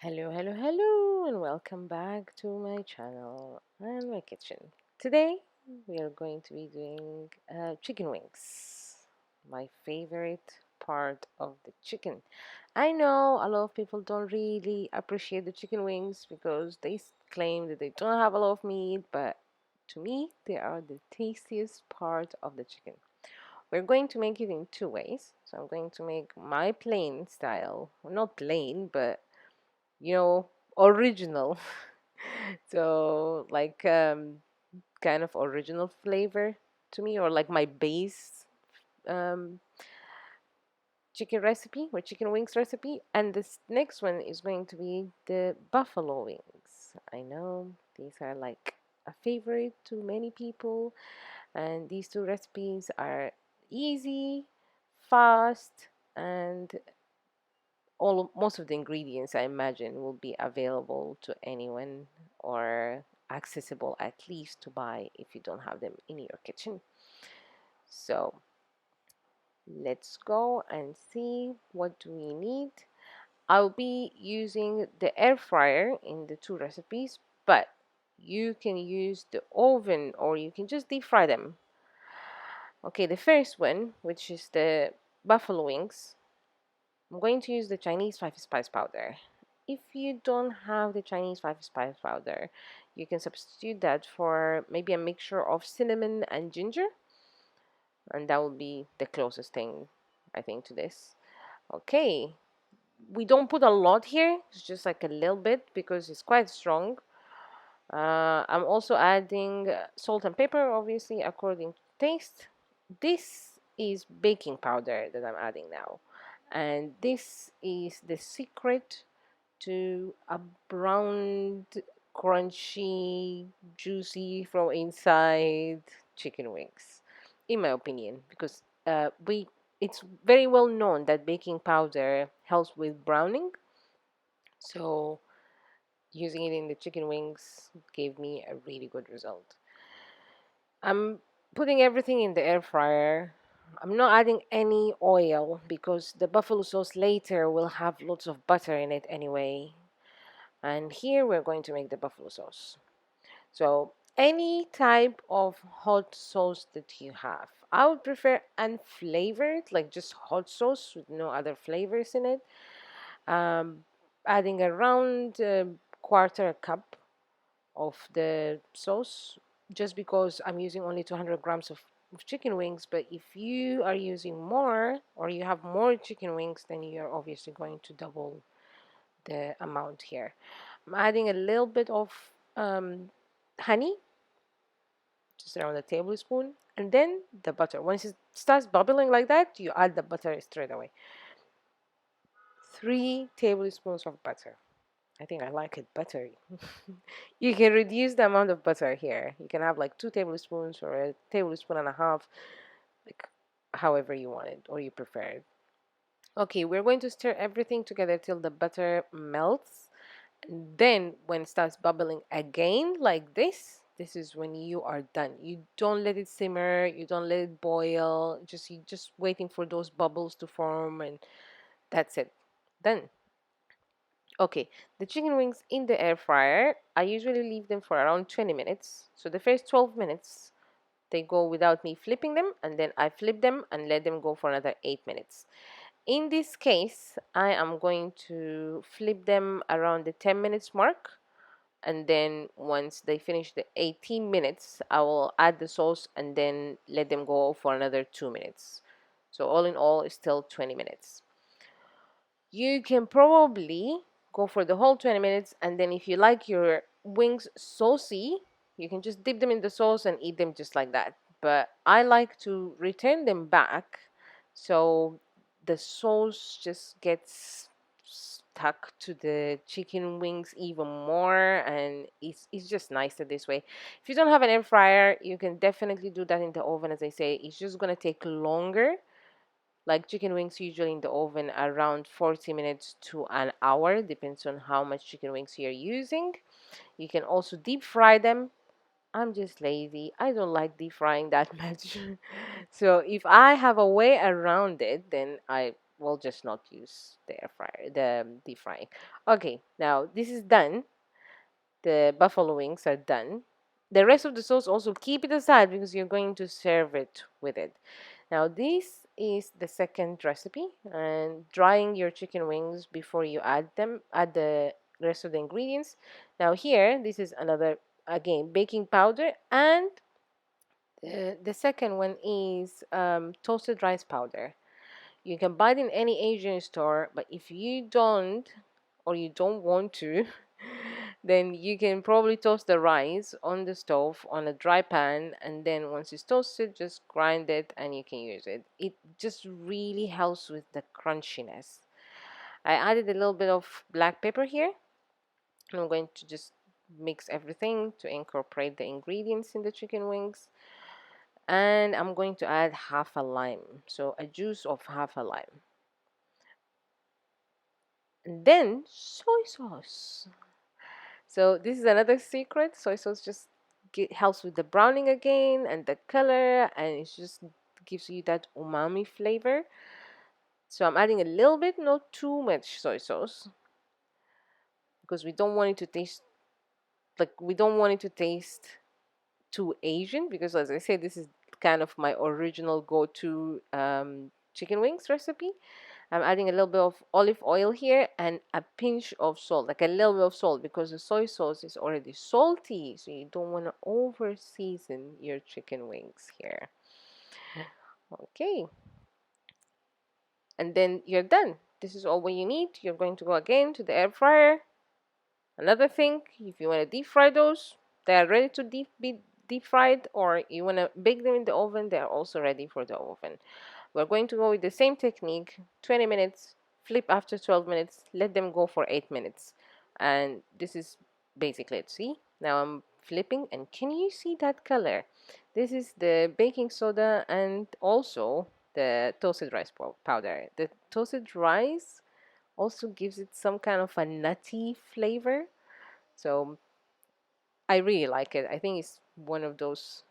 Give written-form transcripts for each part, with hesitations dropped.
Hello, and welcome back to my channel and my kitchen. Today, we are going to be doing chicken wings, my favorite part of the chicken. I know a lot of people don't really appreciate the chicken wings because they claim that they don't have a lot of meat, but to me, they are the tastiest part of the chicken. We're going to make it in two ways. So I'm going to make my plain style, well, not plain, but you know, original. So like kind of original flavor to me, or like my base um chicken recipe or chicken wings recipe. And this next one is going to be the buffalo wings. I know these are like a favorite to many people, and these two recipes are easy, fast, and most of the ingredients I imagine will be available to anyone or accessible at least to buy if you don't have them in your kitchen. So let's go and see what do we need. I'll be using the air fryer in the two recipes, but you can use the oven or you can just deep fry them. Okay, the first one, which is the buffalo wings, I'm going to use the Chinese 5 spice powder. If you don't have the Chinese 5 spice powder, you can substitute that for maybe a mixture of cinnamon and ginger, and that will be the closest thing, I think, to this. Okay, we don't put a lot here, it's just like a little bit because it's quite strong. I'm also adding salt and pepper, obviously, according to taste. This is baking powder that I'm adding now. And this is the secret to a browned, crunchy, juicy from inside chicken wings, in my opinion, because it's very well known that baking powder helps with browning. So using it in the chicken wings gave me a really good result. I'm putting everything in the air fryer. I'm not adding any oil because the buffalo sauce later will have lots of butter in it anyway. And here we're going to make the buffalo sauce. So any type of hot sauce that you have. I would prefer unflavored, like just hot sauce with no other flavors in it. Um, Adding around a quarter cup of the sauce just because I'm using only 200 grams of chicken wings. But if you are using more or you have more chicken wings, then you're obviously going to double the amount here. I'm adding a little bit of honey, just around a tablespoon, and then the butter. Once it starts bubbling like that, you add the butter straight away. 3 tablespoons of butter. I think I like it buttery. You can reduce the amount of butter here. You can have like 2 tablespoons or a tablespoon and a half, like however you want it or you prefer it. Okay, we're going to stir everything together till the butter melts. Then when it starts bubbling again like this is when you are done. You don't let it simmer, you don't let it boil, you just waiting for those bubbles to form, and that's it. Done. Okay, the chicken wings in the air fryer, I usually leave them for around 20 minutes. So the first 12 minutes, they go without me flipping them, and then I flip them and let them go for another 8 minutes. In this case, I am going to flip them around the 10 minutes mark, and then once they finish the 18 minutes, I will add the sauce and then let them go for another 2 minutes. So all in all, it's still 20 minutes. You can probably go for the whole 20 minutes, and then if you like your wings saucy, you can just dip them in the sauce and eat them just like that. But I like to return them back so the sauce just gets stuck to the chicken wings even more, and it's just nicer this way. If you don't have an air fryer, you can definitely do that in the oven. As I say, it's just gonna take longer. Like chicken wings usually in the oven around 40 minutes to an hour, depends on how much chicken wings you're using. You can also deep fry them. I'm just lazy. I don't like deep frying that much. So if I have a way around it, then I we'll just not use the air fryer, the deep frying. Okay, now this is done. The buffalo wings are done. The rest of the sauce also keep it aside because you're going to serve it with it. Now this is the second recipe, and drying your chicken wings before you add them, add the rest of the ingredients. Now here, this is another, again, baking powder, and the second one is toasted rice powder. You can buy it in any Asian store, but if you don't or you don't want to, then you can probably toast the rice on the stove on a dry pan, and then once it's toasted, just grind it and you can use it. It just really helps with the crunchiness. I added a little bit of black pepper here. I'm going to just mix everything to incorporate the ingredients in the chicken wings. And I'm going to add half a lime, so a juice of half a lime. And then soy sauce. So this is another secret. Soy sauce just helps with the browning again and the color, and it just gives you that umami flavor. So I'm adding a little bit, not too much soy sauce, because we don't want it to taste too Asian, because as I said, this is kind of my original go-to chicken wings recipe. I'm adding a little bit of olive oil here and a pinch of salt, like a little bit of salt, because the soy sauce is already salty, so you don't want to over season your chicken wings here. Okay, and then you're done. This is all what you need. You're going to go again to the air fryer. Another thing, if you want to deep fry those, they are ready to be deep fried, or you want to bake them in the oven, they are also ready for the oven. We're going to go with the same technique, 20 minutes, flip after 12 minutes, let them go for 8 minutes. And this is basically it. See, now I'm flipping, and can you see that color? This is the baking soda and also the toasted rice powder. The toasted rice also gives it some kind of a nutty flavor. So I really like it. I think it's one of those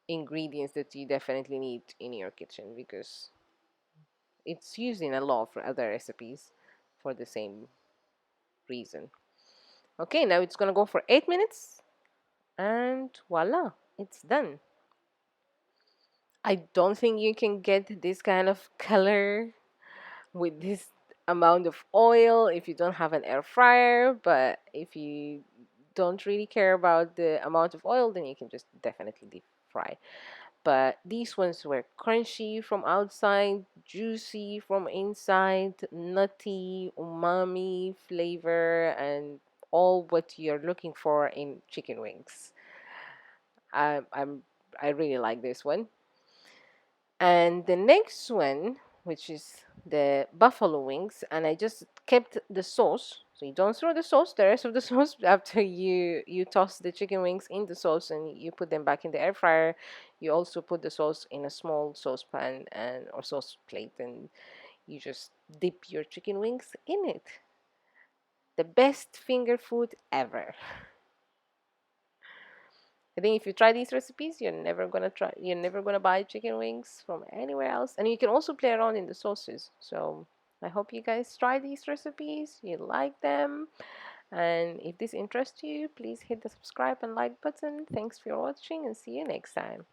ingredients that you definitely need in your kitchen, because it's used in a lot for other recipes for the same reason. Okay, now it's gonna go for 8 minutes, and voila, it's done. I don't think you can get this kind of color with this amount of oil if you don't have an air fryer, but if you don't really care about the amount of oil, then you can just definitely deep fry. But these ones were crunchy from outside, juicy from inside, nutty, umami flavor, and all what you're looking for in chicken wings. I, I'm I really like this one. And the next one, which is the buffalo wings, and I just kept the sauce. So you don't throw the sauce, the rest of the sauce, after you toss the chicken wings in the sauce and you put them back in the air fryer. You also put the sauce in a small saucepan and or sauce plate, and you just dip your chicken wings in it. The best finger food ever. I think if you try these recipes, you're never gonna buy chicken wings from anywhere else. And you can also play around in the sauces. So I hope you guys try these recipes, you like them. And if this interests you, please hit the subscribe and like button. Thanks for watching, and see you next time.